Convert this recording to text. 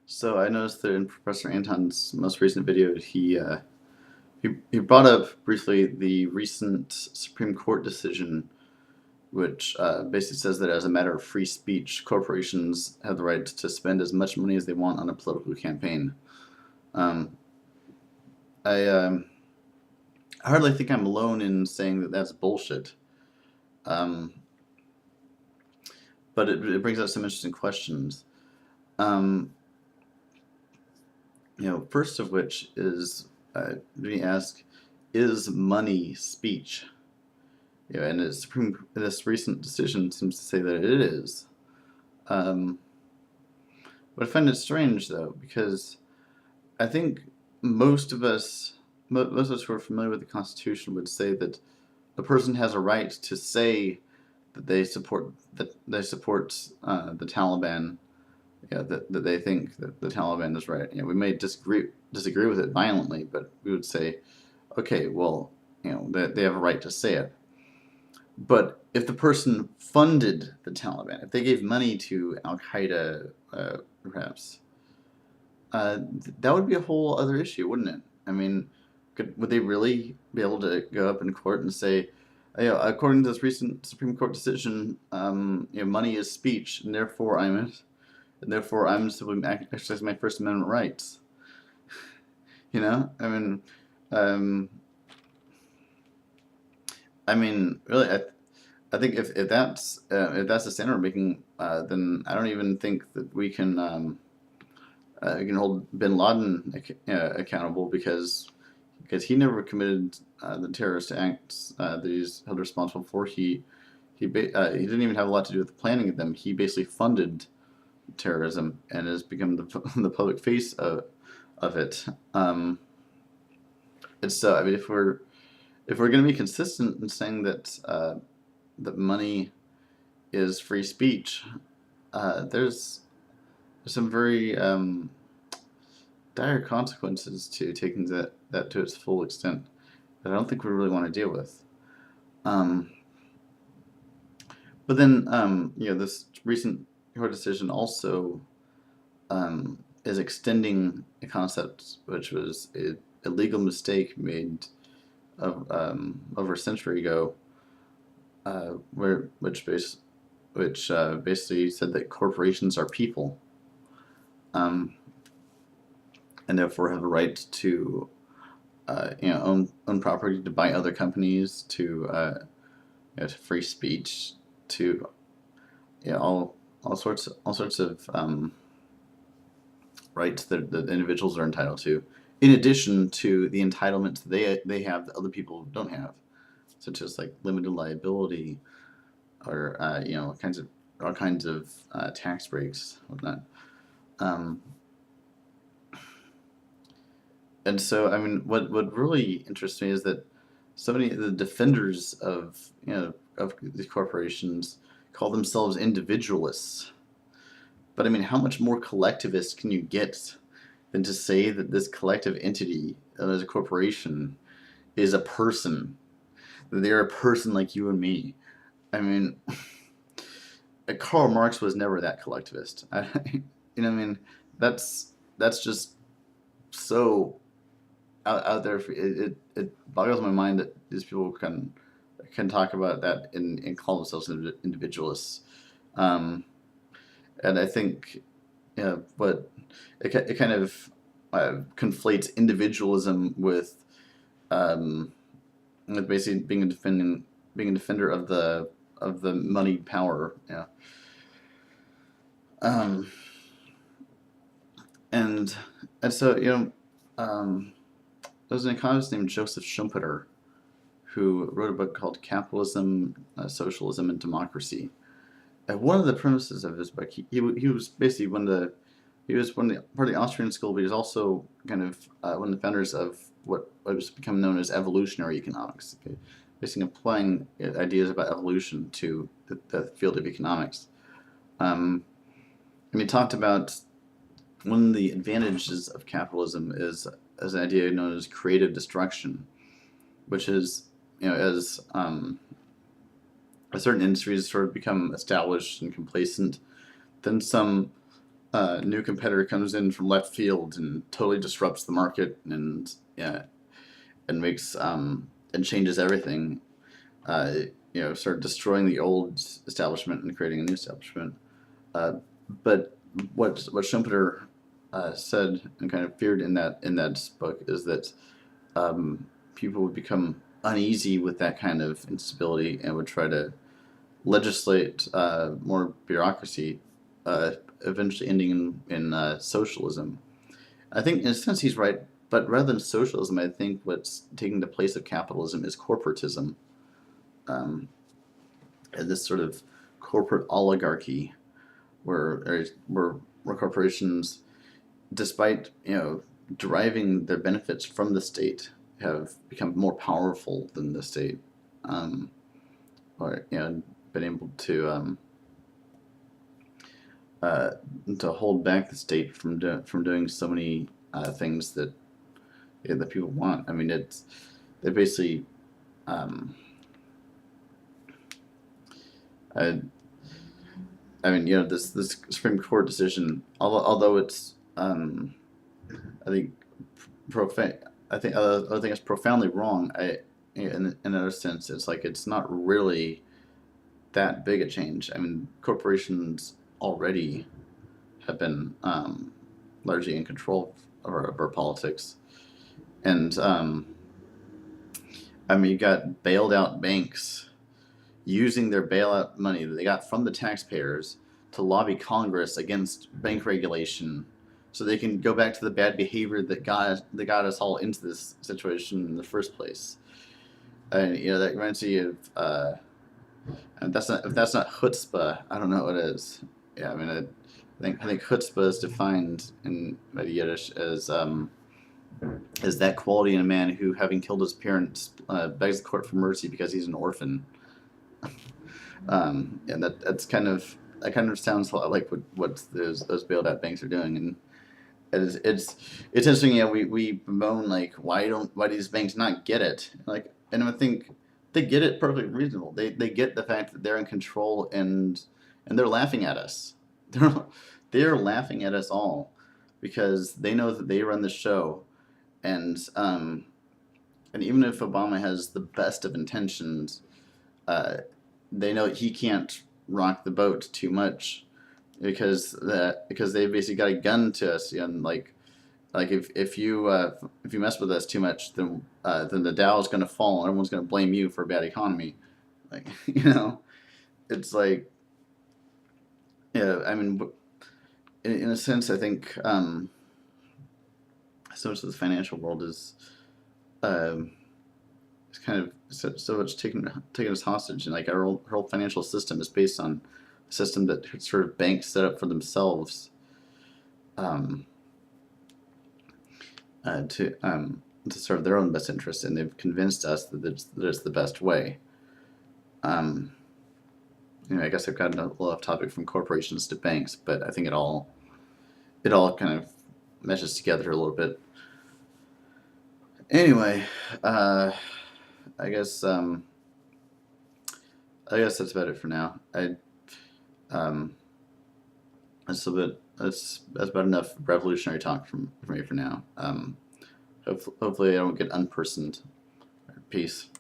So I noticed that in Professor Anton's most recent video, he brought up briefly the recent Supreme Court decision, which basically says that as a matter of free speech, corporations have the right to spend as much money as they want on a political campaign. Um, I hardly think I'm alone in saying that that's bullshit. Um, but it brings up some interesting questions. Um, first of which is we ask, is money speech? And this recent decision seems to say that it is. Um, but I find it strange though, because I think most of us, most of us who are familiar with the Constitution would say that a person has a right to say that they support the Taliban. That they think that the Taliban is right. We may disagree with it violently, but we would say, okay, well, they have a right to say it. But if the person funded the Taliban, if they gave money to Al Qaeda, perhaps, that would be a whole other issue, wouldn't it? I mean, would they really be able to go up in court and say, according to this recent Supreme Court decision, money is speech, and therefore I'm simply exercising my First Amendment rights. I mean, um, really, I think if that's the standard we're making, then I don't even think that we can hold Bin Laden accountable because he never committed the terrorist acts that he's held responsible for. He didn't even have a lot to do with the planning of them. He basically funded terrorism and has become the public face of it. And so, I mean, if we're going to be consistent in saying that money is free speech, there's some very dire consequences to taking that to its full extent that I don't think we really want to deal with. Um, but then, this recent court decision also is extending a concept which was a legal mistake made over a century ago, which basically said that corporations are people, um, and therefore have a right to own property, to buy other companies, to free speech, to all sorts of rights that individuals are entitled to, in addition to the entitlements they have that other people don't have, such as like limited liability or all kinds of tax breaks, whatnot. Um, and so, I mean, what really interests me is that so many of the defenders of these corporations call themselves individualists. But I mean, how much more collectivist can you get than to say that this collective entity, as a corporation, is a person? That they're a person like you and me. I mean, Karl Marx was never that collectivist. I mean, that's just so out there. It boggles my mind that these people can talk about that and call themselves individualists. Um, and I think, but it kind of conflates individualism um, with basically being a defender of the moneyed power. Um, and and so there's an economist named Joseph Schumpeter who wrote a book called Capitalism, Socialism, and Democracy. And one of the premises of his book, he was basically part of the Austrian school, but he was also kind of one of the founders of what was become known as evolutionary economics, okay? Basically applying ideas about evolution to the field of economics. And he talked about one of the advantages of capitalism is an idea known as creative destruction, which is, as certain industries sort of become established and complacent, then some new competitor comes in from left field and totally disrupts the market, and yeah, and makes and changes everything. Uh, start destroying the old establishment and creating a new establishment. Uh, but what Schumpeter said and kind of feared in that book is that people would become uneasy with that kind of instability and would try to legislate more bureaucracy, eventually ending in socialism. I think, in a sense, he's right. But rather than socialism, I think what's taking the place of capitalism is corporatism, um, and this sort of corporate oligarchy where corporations, despite deriving their benefits from the state, have become more powerful than the state, um, or been able uh, to hold back the state from doing so many things that people want. I mean, they basically um, I, I mean, this Supreme Court decision, although it's I think profane. I think it's profoundly wrong. In another sense, it's like it's not really that big a change. I mean, corporations already have been largely in control of our politics, and I mean, you got bailed out banks using their bailout money that they got from the taxpayers to lobby Congress against bank regulation, so they can go back to the bad behavior that got us all into this situation in the first place. And that reminds me of and that's not if that's not chutzpah, I don't know what is. Yeah, I mean, I think chutzpah is defined in Yiddish as that quality in a man who, having killed his parents, begs the court for mercy because he's an orphan. And that kind of sounds like what those bailed out banks are doing, and it's interesting. Yeah, we bemoan like why do these banks not get it? And I think they get it perfectly reasonable. They get the fact that they're in control, and they're laughing at us. They're they're laughing at us all because they know that they run the show, and and even if Obama has the best of intentions, uh, they know he can't rock the boat too much because they basically got a gun to us, and like if you mess with us too much, then the Dow is going to fall and everyone's going to blame you for a bad economy. Like it's like yeah. I mean, in a sense, I think so much of the financial world um, is kind of so much taking us hostage, and like our whole financial system is based on a system that sort of banks set up for themselves. Um, to serve their own best interests, and they've convinced us that it's the best way. Um, I guess I've gotten a little off topic from corporations to banks, but I think it all kind of meshes together a little bit. Anyway, uh, I guess that's about it for now. Um, that's about enough revolutionary talk from me for now. Hopefully I don't get unpersoned. Peace.